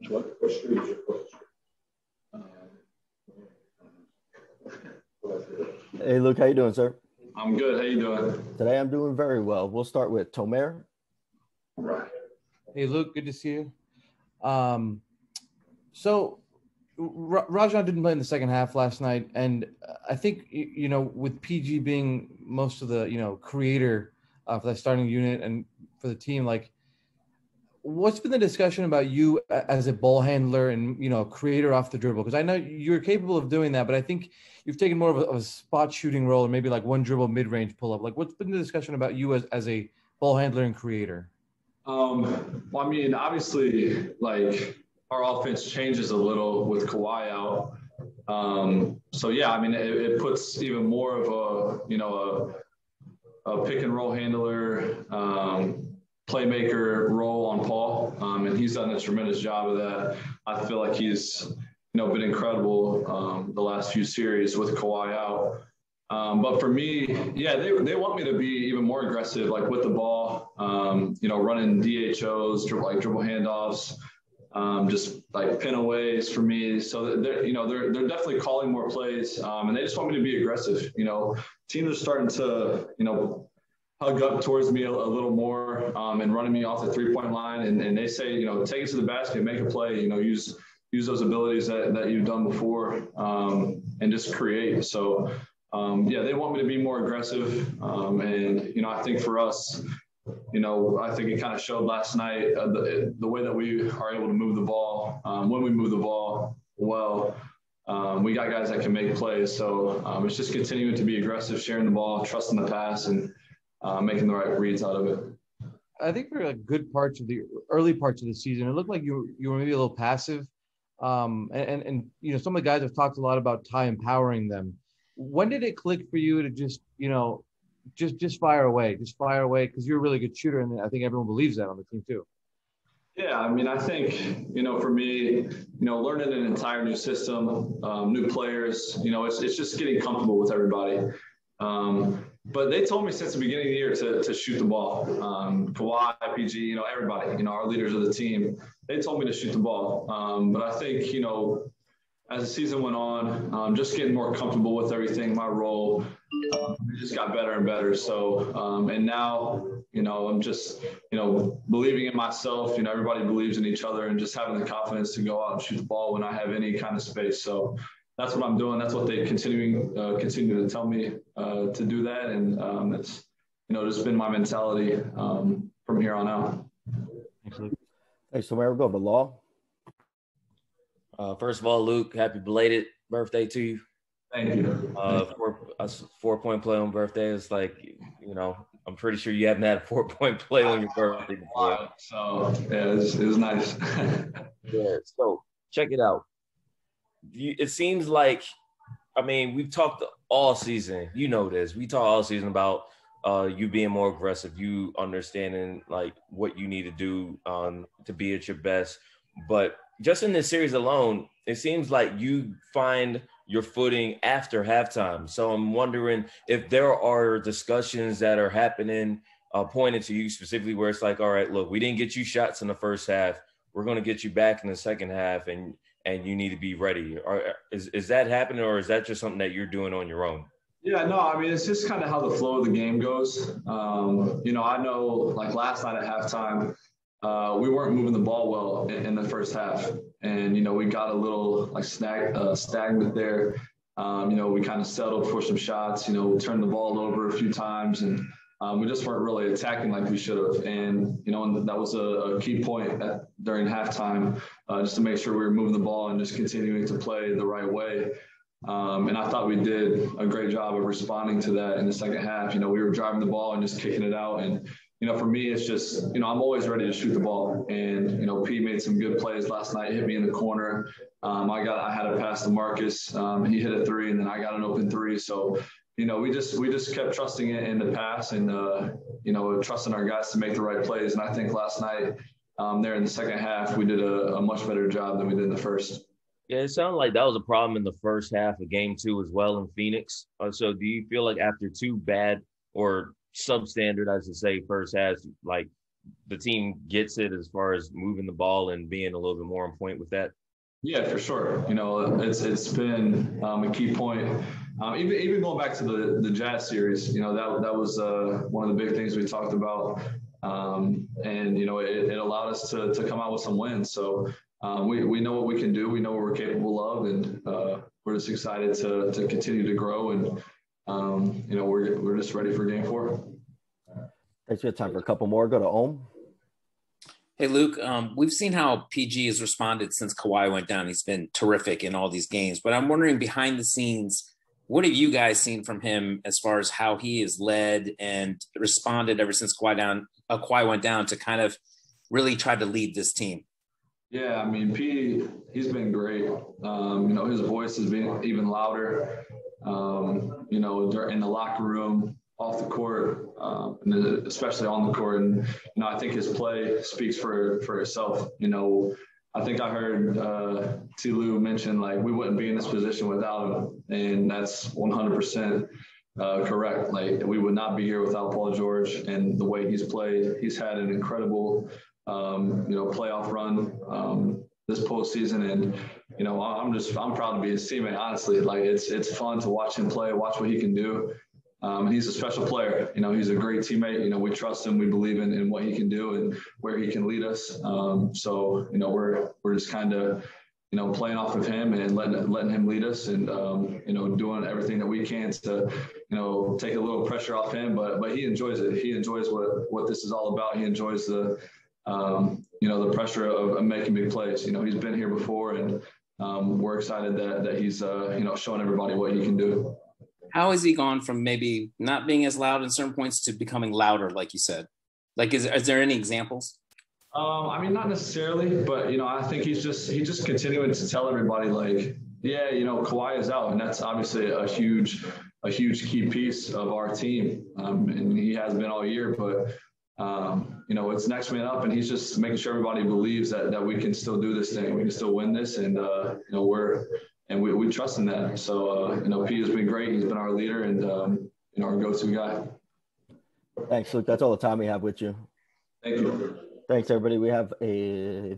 What street is your coach? Hey, Luke, how you doing, sir? I'm good. How you doing? Today I'm doing very well. We'll start with Tomer. Right. Hey, Luke, good to see you. So Rajon didn't play in the second half last night, and I think, with PG being most of the, creator for the starting unit and for the team, like, what's been the discussion about you as a ball handler and, creator off the dribble? Because I know you're capable of doing that, but I think you've taken more of a spot shooting role, or maybe like one dribble mid-range pull-up. Like, what's been the discussion about you as a ball handler and creator? Well, I mean, obviously, like, our offense changes a little with Kawhi out. So, yeah, I mean, it puts even more of a pick and roll handler, playmaker role on Paul. And he's done a tremendous job of that. I feel like he's, been incredible the last few series with Kawhi out. But for me, yeah, they want me to be even more aggressive, like with the ball, running DHOs, dribble handoffs, just like pin aways for me. So they're definitely calling more plays, and they just want me to be aggressive. Teams are starting to, hug up towards me a little more, and running me off the 3-point line. And they say, take it to the basket, make a play, use those abilities that you've done before, and just create. So, yeah, they want me to be more aggressive. And, I think for us, I think it kind of showed last night the way that we are able to move the ball. When we move the ball well, we got guys that can make plays. So it's just continuing to be aggressive, sharing the ball, trusting the pass, and making the right reads out of it. I think for good parts of the early parts of the season, it looked like you were maybe a little passive. And some of the guys have talked a lot about Ty empowering them. When did it click for you to just fire away, because you're a really good shooter, and I think everyone believes that on the team too. Yeah, I mean, I think, for me, learning an entire new system, new players, it's just getting comfortable with everybody. But they told me since the beginning of the year to shoot the ball. Kawhi, PG, everybody, our leaders of the team, they told me to shoot the ball. But I think, as the season went on, just getting more comfortable with everything, my role, it just got better and better. So, and now, I'm just, believing in myself, everybody believes in each other, and just having the confidence to go out and shoot the ball when I have any kind of space. So that's what I'm doing. That's what they continue to tell me to do that. And it's, just been my mentality from here on out. Hey, so we'll go over law. First of all, Luke, happy belated birthday to you. Thank you. 4-point play on birthday is like, I'm pretty sure you haven't had a 4-point play on your birthday before. So, yeah, it was nice. Yeah, so check it out. It seems like, we've talked all season. You know this. We talked all season about you being more aggressive, you understanding, like, what you need to do to be at your best. But just in this series alone, it seems like you find your footing after halftime. So I'm wondering if there are discussions that are happening, pointed to you specifically, where it's like, all right, look, we didn't get you shots in the first half. We're going to get you back in the second half, and you need to be ready. Is that happening, or is that just something that you're doing on your own? Yeah, no, it's just kind of how the flow of the game goes. I know, like, last night at halftime, we weren't moving the ball well in the first half. And, we got a little, like, stagnant there. We kind of settled for some shots, we turned the ball over a few times, and we just weren't really attacking like we should have. And, and that was a key point during halftime, just to make sure we were moving the ball and just continuing to play the right way. And I thought we did a great job of responding to that in the second half. We were driving the ball and just kicking it out. And, for me, it's just, I'm always ready to shoot the ball. And, P made some good plays last night, hit me in the corner. I had a pass to Marcus, and he hit a three, and then I got an open three. So, we just kept trusting it in the pass, and, trusting our guys to make the right plays. And I think last night there in the second half, we did a much better job than we did in the first. Yeah, it sounded like that was a problem in the first half of game 2 as well in Phoenix. So do you feel like after 2 bad or substandard, I should say, first halves, like the team gets it as far as moving the ball and being a little bit more on point with that? Yeah, for sure. It's been a key point. Even going back to the Jazz series, that was one of the big things we talked about, and it allowed us to come out with some wins. So we know what we can do. We know what we're capable of, and we're just excited to continue to grow. And we're just ready for Game 4. Thanks. We have time for a couple more. Go to Ohm. Hey, Luke, we've seen how PG has responded since Kawhi went down. He's been terrific in all these games. But I'm wondering, behind the scenes, what have you guys seen from him as far as how he has led and responded ever since Kawhi went down to kind of really try to lead this team? Yeah, I mean, he's been great. His voice has been even louder, in the locker room, off the court, and especially on the court. And, I think his play speaks for itself. I think I heard T. Lou mention, we wouldn't be in this position without him. And that's 100% correct. We would not be here without Paul George and the way he's played. He's had an incredible, playoff run this postseason. And, I'm proud to be his teammate, honestly. It's fun to watch him play, watch what he can do. He's a special player. He's a great teammate. We trust him. We believe in what he can do and where he can lead us. So we're just kind of, playing off of him and letting him lead us and, doing everything that we can to, take a little pressure off him. But he enjoys it. He enjoys what this is all about. He enjoys the pressure of making big plays. He's been here before, and we're excited that he's, showing everybody what he can do. How has he gone from maybe not being as loud in certain points to becoming louder, like you said? Is there any examples? Not necessarily, but, I think he's just continuing to tell everybody, Kawhi is out, and that's obviously a huge key piece of our team. And he has been all year, but, it's next man up, and he's just making sure everybody believes that we can still do this thing. We can still win this, and, we trust in that. So, P has been great. He's been our leader and, our go-to guy. Thanks, Luke. That's all the time we have with you. Thank you. Thanks, everybody. We have a